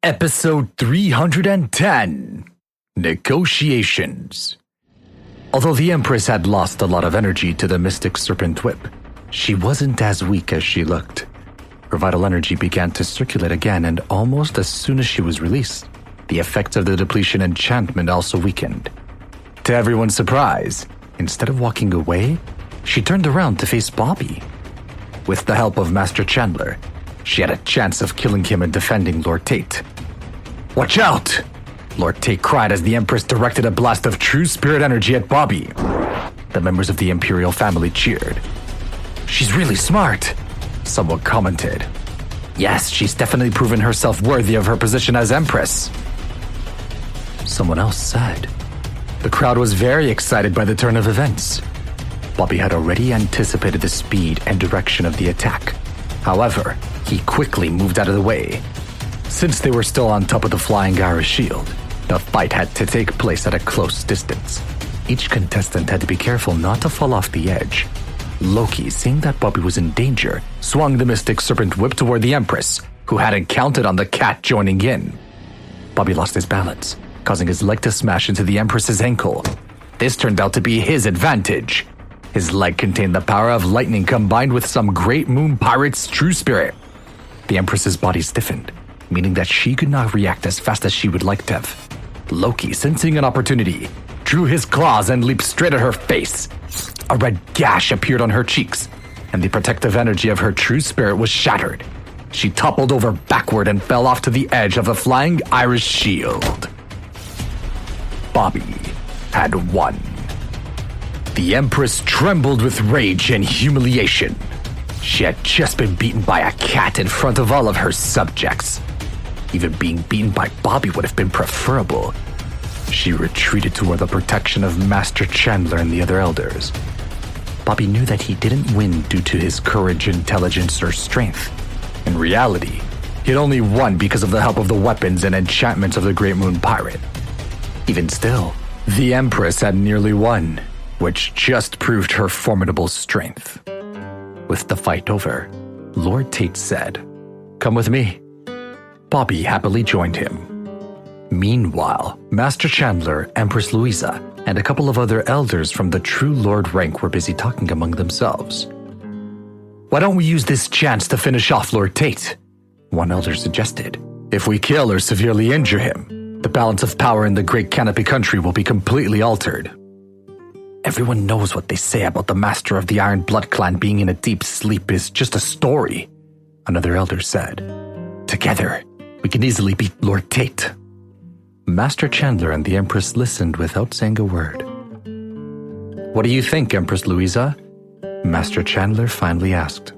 Episode 310, Negotiations. Although the Empress had lost a lot of energy to the Mystic Serpent Whip, she wasn't as weak as she looked. Her vital energy began to circulate again, and almost as soon as she was released, the effects of the depletion enchantment also weakened. To everyone's surprise, instead of walking away, she turned around to face Bobby. With the help of Master Chandler, she had a chance of killing him and defending Lord Tate. "Watch out!" Lord Tate cried as the Empress directed a blast of true spirit energy at Bobby. The members of the Imperial family cheered. "She's really smart," someone commented. "Yes, she's definitely proven herself worthy of her position as Empress," someone else said. The crowd was very excited by the turn of events. Bobby had already anticipated the speed and direction of the attack. However, he quickly moved out of the way. Since they were still on top of the flying Irish shield, the fight had to take place at a close distance. Each contestant had to be careful not to fall off the edge. Loki, seeing that Bobby was in danger, swung the Mystic Serpent Whip toward the Empress, who hadn't counted on the cat joining in. Bobby lost his balance, causing his leg to smash into the Empress's ankle. This turned out to be his advantage. His leg contained the power of lightning combined with some Great Moon Pirate's true spirit. The Empress's body stiffened, meaning that she could not react as fast as she would like to have. Loki, sensing an opportunity, drew his claws and leaped straight at her face. A red gash appeared on her cheeks, and the protective energy of her true spirit was shattered. She toppled over backward and fell off to the edge of the flying Irish shield. Bobby had won. The Empress trembled with rage and humiliation. She had just been beaten by a cat in front of all of her subjects. Even being beaten by Bobby would have been preferable. She retreated toward the protection of Master Chandler and the other elders. Bobby knew that he didn't win due to his courage, intelligence, or strength. In reality, he had only won because of the help of the weapons and enchantments of the Great Moon Pirate. Even still, the Empress had nearly won, which just proved her formidable strength. With the fight over, Lord Tate said, "Come with me." Bobby happily joined him. Meanwhile, Master Chandler, Empress Louisa, and a couple of other elders from the True Lord rank were busy talking among themselves. "Why don't we use this chance to finish off Lord Tate?" one elder suggested. "If we kill or severely injure him, the balance of power in the Great Canopy Country will be completely altered." "Everyone knows what they say about the Master of the Iron Blood Clan being in a deep sleep is just a story," another elder said. "Together, we can easily beat Lord Tate." Master Chandler and the Empress listened without saying a word. "What do you think, Empress Louisa?" Master Chandler finally asked.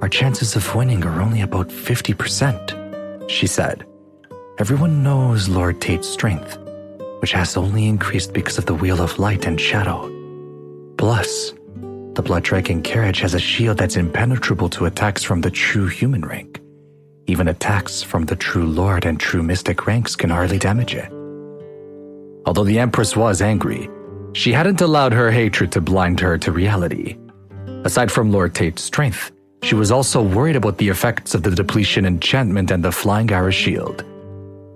"Our chances of winning are only about 50%, she said. "Everyone knows Lord Tate's strength, which has only increased because of the Wheel of Light and Shadow. Plus, the Blood Dragon carriage has a shield that's impenetrable to attacks from the true human rank. Even attacks from the True Lord and True Mystic ranks can hardly damage it." Although the Empress was angry, she hadn't allowed her hatred to blind her to reality. Aside from Lord Tate's strength, she was also worried about the effects of the depletion enchantment and the Flying Irish shield.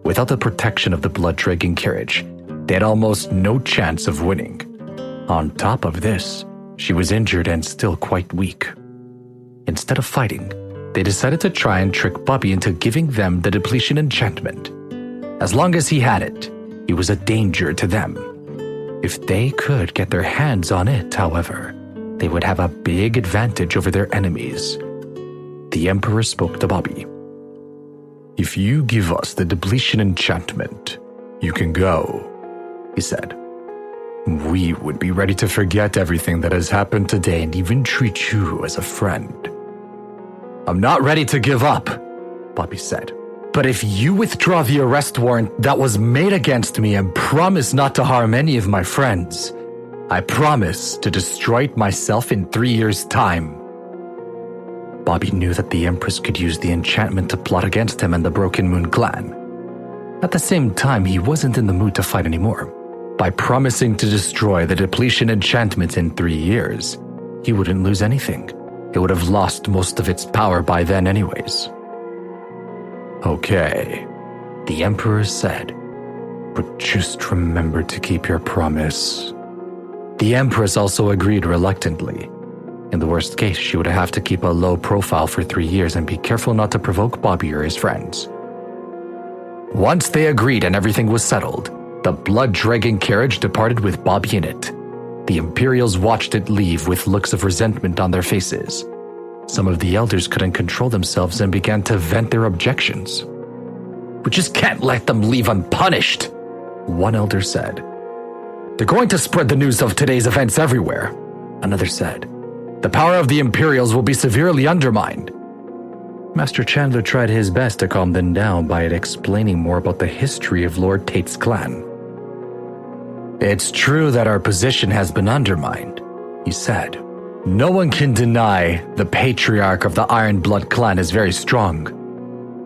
Without the protection of the Blood Dragon carriage, they had almost no chance of winning. On top of this, she was injured and still quite weak. Instead of fighting, they decided to try and trick Bobby into giving them the depletion enchantment. As long as he had it, he was a danger to them. If they could get their hands on it, however, they would have a big advantage over their enemies. The Emperor spoke to Bobby. "If you give us the depletion enchantment, you can go," he said. "We would be ready to forget everything that has happened today and even treat you as a friend." "I'm not ready to give up," Bobby said. "But if you withdraw the arrest warrant that was made against me and promise not to harm any of my friends, I promise to destroy it myself in 3 years' time." Bobby knew that the Empress could use the enchantment to plot against him and the Broken Moon clan. At the same time, he wasn't in the mood to fight anymore. By promising to destroy the depletion enchantment in 3 years, he wouldn't lose anything. It would have lost most of its power by then anyways. Okay, the Emperor said, but just remember to keep your promise. The Empress also agreed reluctantly. In the worst case, she would have to keep a low profile for 3 years and be careful not to provoke Bobby or his friends. Once they agreed and everything was settled, the blood-dragging carriage departed with Bobby in it. The Imperials watched it leave with looks of resentment on their faces. Some of the elders couldn't control themselves and began to vent their objections. "We just can't let them leave unpunished," one elder said. "They're going to spread the news of today's events everywhere," another said. "The power of the Imperials will be severely undermined." Master Chandler tried his best to calm them down by explaining more about the history of Lord Tate's clan. "It's true that our position has been undermined," he said. "No one can deny the patriarch of the Iron Blood clan is very strong.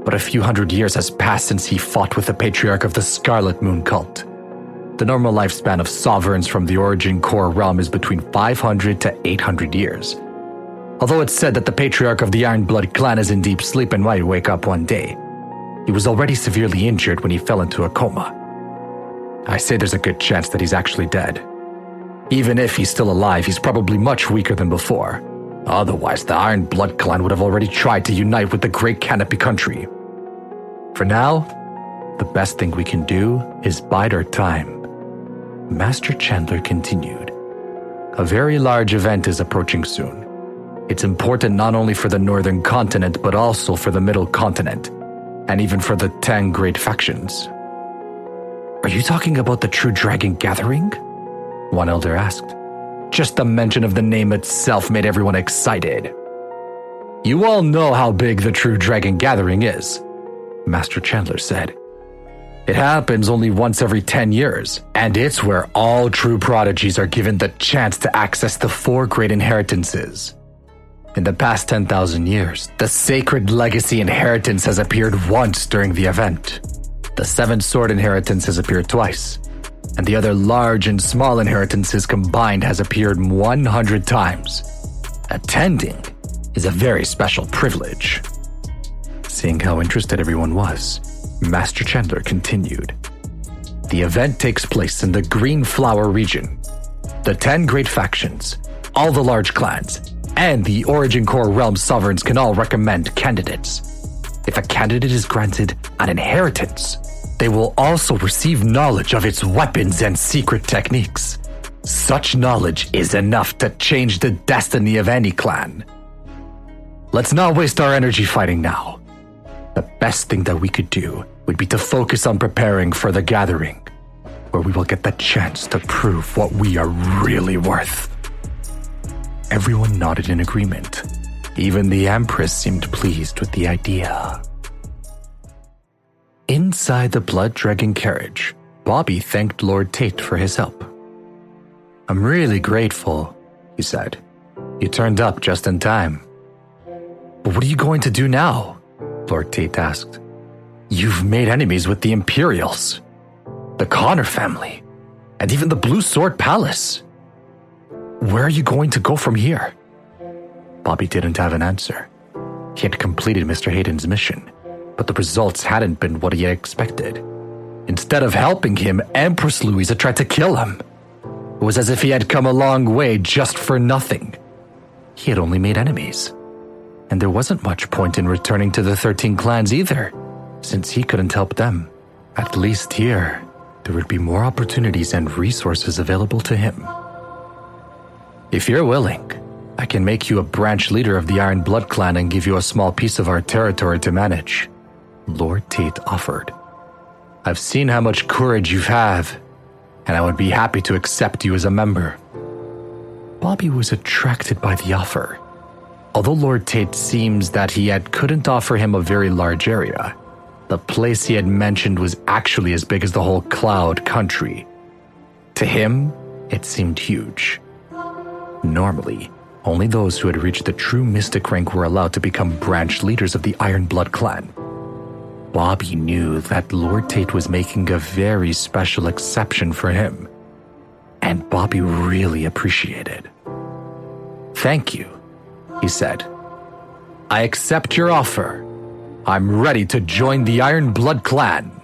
But a few hundred years has passed since he fought with the patriarch of the Scarlet Moon cult. The normal lifespan of sovereigns from the Origin Core realm is between 500 to 800 years. Although it's said that the patriarch of the Iron Blood clan is in deep sleep and might wake up one day, he was already severely injured when he fell into a coma. I say there's a good chance that he's actually dead. Even if he's still alive, he's probably much weaker than before. Otherwise, the Iron Blood clan would have already tried to unite with the Great Canopy country. For now, the best thing we can do is bide our time." Master Chandler continued. "A very large event is approaching soon. It's important not only for the northern continent, but also for the middle continent, and even for the 10 great factions." "Are you talking about the True Dragon Gathering?" one elder asked. Just the mention of the name itself made everyone excited. "You all know how big the True Dragon Gathering is," Master Chandler said. "It happens only once every 10 years, and it's where all true prodigies are given the chance to access the 4 great inheritances. In the past 10,000 years, the Sacred Legacy Inheritance has appeared once during the event. The 7 Sword Inheritance has appeared twice, and the other large and small inheritances combined has appeared 100 times. Attending is a very special privilege." Seeing how interested everyone was, Master Chandler continued. "The event takes place in the Green Flower region. The 10 great factions, all the large clans, and the Origin Core realm sovereigns can all recommend candidates. If a candidate is granted an inheritance, they will also receive knowledge of its weapons and secret techniques. Such knowledge is enough to change the destiny of any clan. Let's not waste our energy fighting now. The best thing that we could do would be to focus on preparing for the gathering, where we will get the chance to prove what we are really worth." Everyone nodded in agreement. Even the Empress seemed pleased with the idea. Inside the blood-dragging carriage, Bobby thanked Lord Tate for his help. "I'm really grateful," he said. "You turned up just in time." "But what are you going to do now?" Lord Tate asked. "You've made enemies with the Imperials, the Connor family, and even the Blue Sword Palace. Where are you going to go from here?" Bobby didn't have an answer. He had completed Mr. Hayden's mission, but the results hadn't been what he had expected. Instead of helping him, Empress Louisa tried to kill him. It was as if he had come a long way just for nothing. He had only made enemies. And there wasn't much point in returning to the 13 clans either, since he couldn't help them. At least here, there would be more opportunities and resources available to him. "If you're willing, I can make you a branch leader of the Iron Blood clan and give you a small piece of our territory to manage," Lord Tate offered. "I've seen how much courage you have, and I would be happy to accept you as a member." Bobby was attracted by the offer. Although Lord Tate seems that he couldn't offer him a very large area, the place he had mentioned was actually as big as the whole Cloud country. To him, it seemed huge. Normally, only those who had reached the true mystic rank were allowed to become branch leaders of the Iron Blood clan. Bobby knew that Lord Tate was making a very special exception for him, and Bobby really appreciated. "Thank you," he said. "I accept your offer, I'm ready to join the Iron Blood clan.